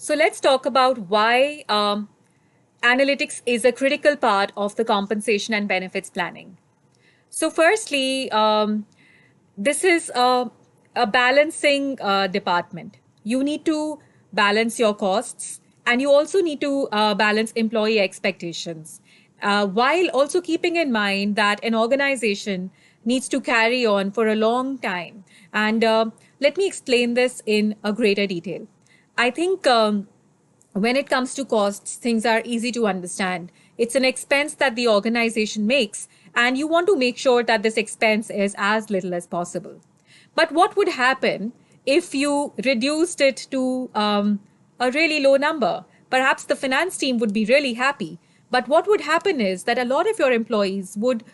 So let's talk about why analytics is a critical part of the compensation and benefits planning. So, firstly, this is a balancing department. You need to balance your costs, and you also need to balance employee expectations, while also keeping in mind that an organization needs to carry on for a long time. And let me explain this in a greater detail. I think when it comes to costs, things are easy to understand. It's an expense that the organization makes, and you want to make sure that this expense is as little as possible. But what would happen if you reduced it to a really low number? Perhaps the finance team would be really happy. But what would happen is that a lot of your employees would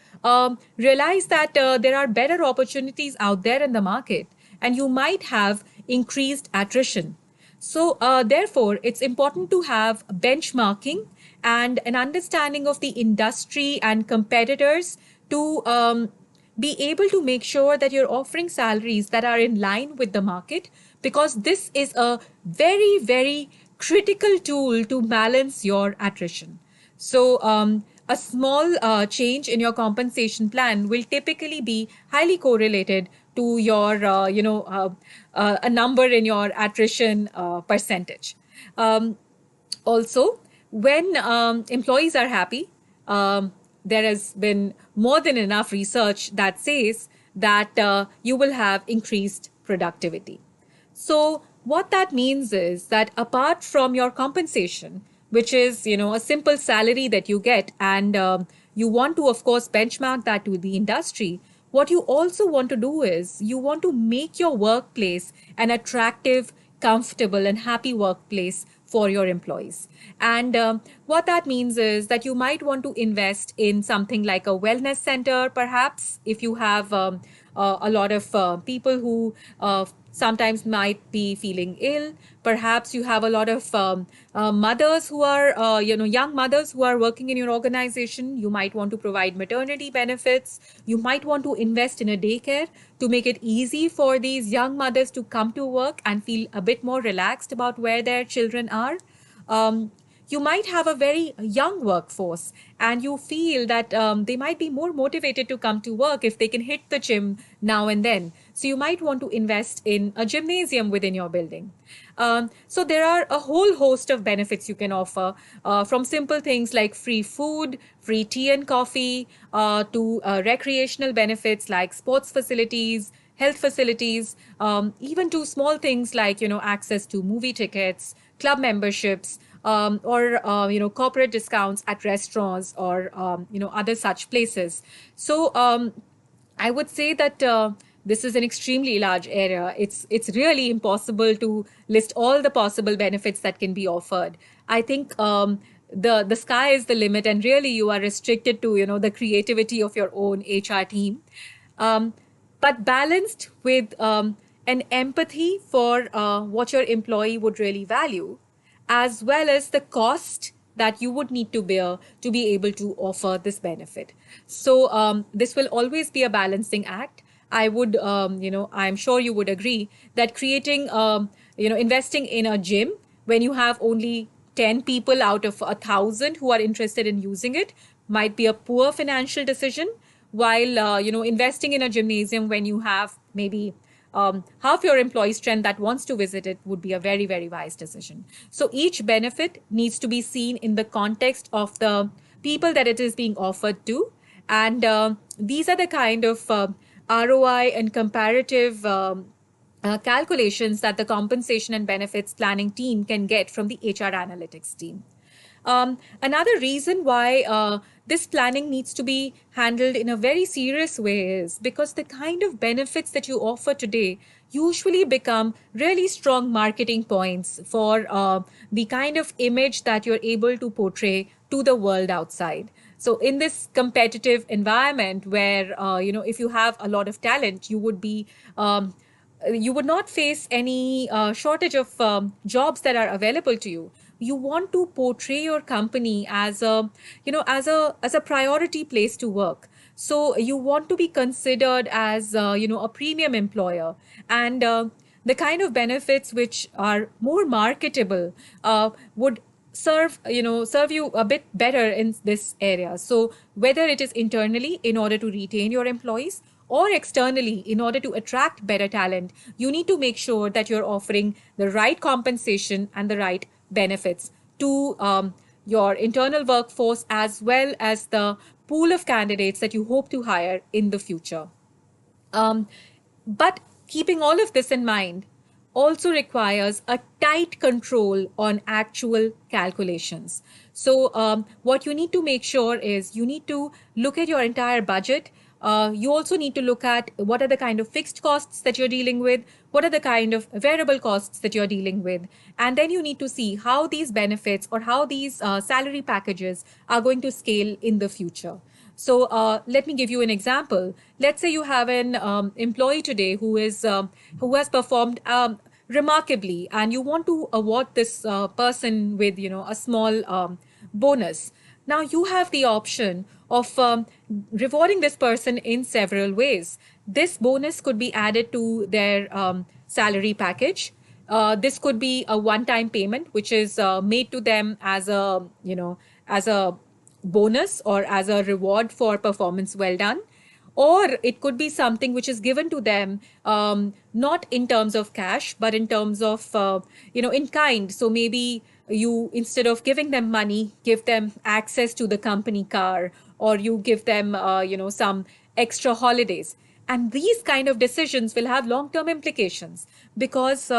realize that there are better opportunities out there in the market, and you might have increased attrition. So, therefore, it's important to have benchmarking and an understanding of the industry and competitors to be able to make sure that you're offering salaries that are in line with the market, because this is a very, very critical tool to balance your attrition. So, a small change in your compensation plan will typically be highly correlated to your, a number in your attrition percentage. Um, Also, when employees are happy, there has been more than enough research that says that you will have increased productivity. So what that means is that apart from your compensation, which is a simple salary that you get, and you want to of course benchmark that to the industry, what you also want to do is you want to make your workplace an attractive, comfortable, and happy workplace for your employees. And what that means is that you might want to invest in something like a wellness center, perhaps, if you have a lot of people who sometimes might be feeling ill. Perhaps you have a lot of mothers who are, young mothers who are working in your organization. You might want to provide maternity benefits. You might want to invest in a daycare to make it easy for these young mothers to come to work and feel a bit more relaxed about where their children are. Um, you might have a very young workforce, and you feel that they might be more motivated to come to work if they can hit the gym now and then. So you might want to invest in a gymnasium within your building. So there are a whole host of benefits you can offer, from simple things like free food, free tea and coffee, to recreational benefits like sports facilities, health facilities, even to small things like access to movie tickets, club memberships, or corporate discounts at restaurants, or other such places. So I would say that this is an extremely large area. It's really impossible to list all the possible benefits that can be offered. I think the sky is the limit, and really you are restricted to the creativity of your own HR team. Um, but balanced with an empathy for what your employee would really value, as well as the cost that you would need to bear to be able to offer this benefit. So this will always be a balancing act. I would, I'm sure you would agree that creating, investing in a gym when you have only 10 people out of 1,000 who are interested in using it might be a poor financial decision, while investing in a gymnasium when you have maybe half your employee strength that wants to visit it would be a very, very wise decision. So each benefit needs to be seen in the context of the people that it is being offered to. And these are the kind of ROI and comparative calculations that the compensation and benefits planning team can get from the HR analytics team. Another reason why this planning needs to be handled in a very serious way is because the kind of benefits that you offer today usually become really strong marketing points for the kind of image that you're able to portray to the world outside. So in this competitive environment where, if you have a lot of talent, you would not face any shortage of jobs that are available to you. You want to portray your company as a priority place to work. So you want to be considered as a premium employer, and the kind of benefits which are more marketable would serve you a bit better in this area. So whether it is internally in order to retain your employees or externally in order to attract better talent, you need to make sure that you're offering the right compensation and the right benefits to your internal workforce as well as the pool of candidates that you hope to hire in the future. Um, but keeping all of this in mind also requires a tight control on actual calculations. So, what you need to make sure is you need to look at your entire budget. You also need to look at what are the kind of fixed costs that you're dealing with, what are the kind of variable costs that you're dealing with, and then you need to see how these benefits or how these salary packages are going to scale in the future. So let me give you an example. Let's say you have an employee today who has performed remarkably, and you want to award this person with a small bonus. Now you have the option of rewarding this person in several ways. This bonus could be added to their salary package. This could be a one-time payment, which is made to them as a bonus or as a reward for performance well done. Or it could be something which is given to them, not in terms of cash, but in terms of, in kind. So maybe you, instead of giving them money, give them access to the company car, or you give them, some extra holidays. And these kind of decisions will have long-term implications because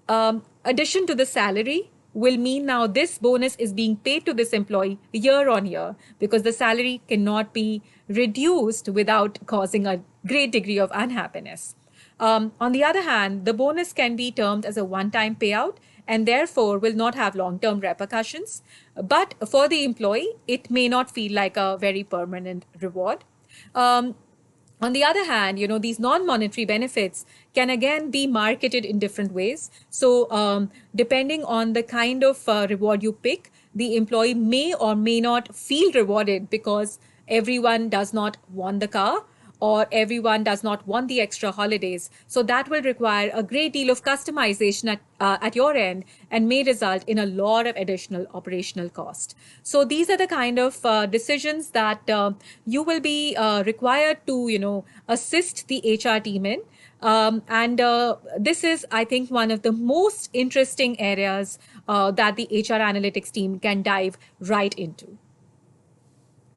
addition to the salary will mean now this bonus is being paid to this employee year on year because the salary cannot be reduced without causing a great degree of unhappiness. On the other hand, the bonus can be termed as a one-time payout and therefore will not have long-term repercussions. But for the employee, it may not feel like a very permanent reward. On the other hand, these non-monetary benefits can again be marketed in different ways. So, depending on the kind of reward you pick, the employee may or may not feel rewarded because everyone does not want the car or everyone does not want the extra holidays. So that will require a great deal of customization at your end and may result in a lot of additional operational cost. So these are the kind of decisions that you will be required to, assist the HR team in. And this is, I think, one of the most interesting areas that the HR analytics team can dive right into.